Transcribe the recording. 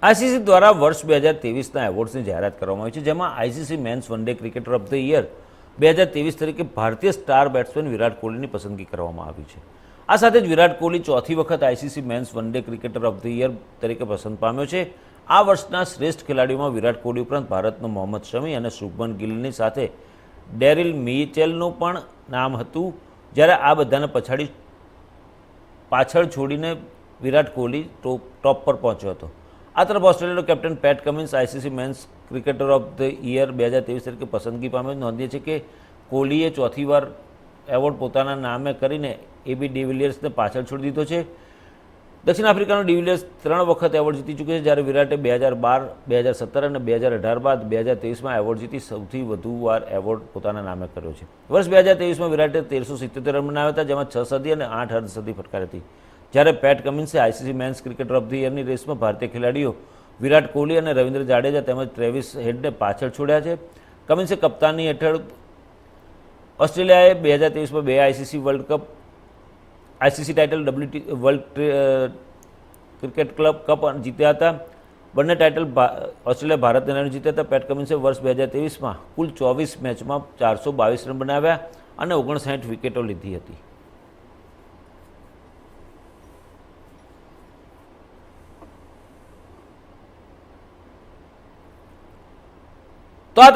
ICC દ્વારા વર્ષ 2023ના એવોર્ડ્સની જાહેરાત કરવામાં આવી છે, જેમાં ICC men's one day cricketer of the year 2023 તરીકે ભારતીય સ્ટાર બેટ્સમેન વિરાટ કોહલીની પસંદગી કરવામાં આવી છે. આ સાથે જ વિરાટ કોહલી ચોથી વખત ICC men's one day cricketer of the year તરીકે પસંદ પામ્યો છે. આ વર્ષના શ્રેષ્ઠ ખેલાડીઓમાં વિરાટ કોહલી ઉપરાંત ભારતનો મોહમ્મદ શમી અને શુભમન ગિલની સાથે ડેરિલ મિચેલનું પણ નામ હતું, જ્યારે આ બધાને પાછળ છોડીને વિરાટ કોહલી ટોપ પર પહોંચ્યો હતો. આ તરફ ઓસ્ટ્રેલિયાનો captain Pat Cummins ICC men's cricketer of the year 2023 તરીકે પસંદગી પામ્યો. નોંધીએ છે કે કોહલીએ ચોથી વાર એવોર્ડ પોતાના નામે કરીને એબી ડિવિલિયર્સને પાછળ છોડી દીધો છે. દક્ષિણ આફ્રિકાનો ડિવિલિયર્સ 3 વખત એવોર્ડ જીતી ચૂક્યો છે, જ્યારે વિરાટે 2012, 2017 અને 2018 બાદ 2023માં એવોર્ડ જીતી સૌથી વધુ વાર એવોર્ડ પોતાના નામે કર્યો છે. વર્ષ 2023માં વિરાટે 1377 રન બનાવ્યા હતા, જેમાં 6 સદી અને 8 અર્ધસદી ફટકારી હતી, જ્યારે પેટ કમિન્સે ICC men's cricketer of the યરની રેસમાં ભારતીય ખેલાડીઓ વિરાટ કોહલી અને રવિન્દ્ર જાડેજા તેમજ ટ્રેવિસ હેડને પાછળ છોડ્યા છે. કમિન્સે કપ્તાની હેઠળ ઓસ્ટ્રેલિયાએ 2023માં 2 ICC world cup ICC title world cricket club cup જીત્યા હતા. બંને ટાઇટલ ઓસ્ટ્રેલિયા ભારતને લઈને જીત્યા હતા. પેટ કમિન્સે વર્ષ 2023માં કુલ 24 મેચમાં 422 રન બનાવ્યા અને 59 વિકેટો લીધી હતી. તો આ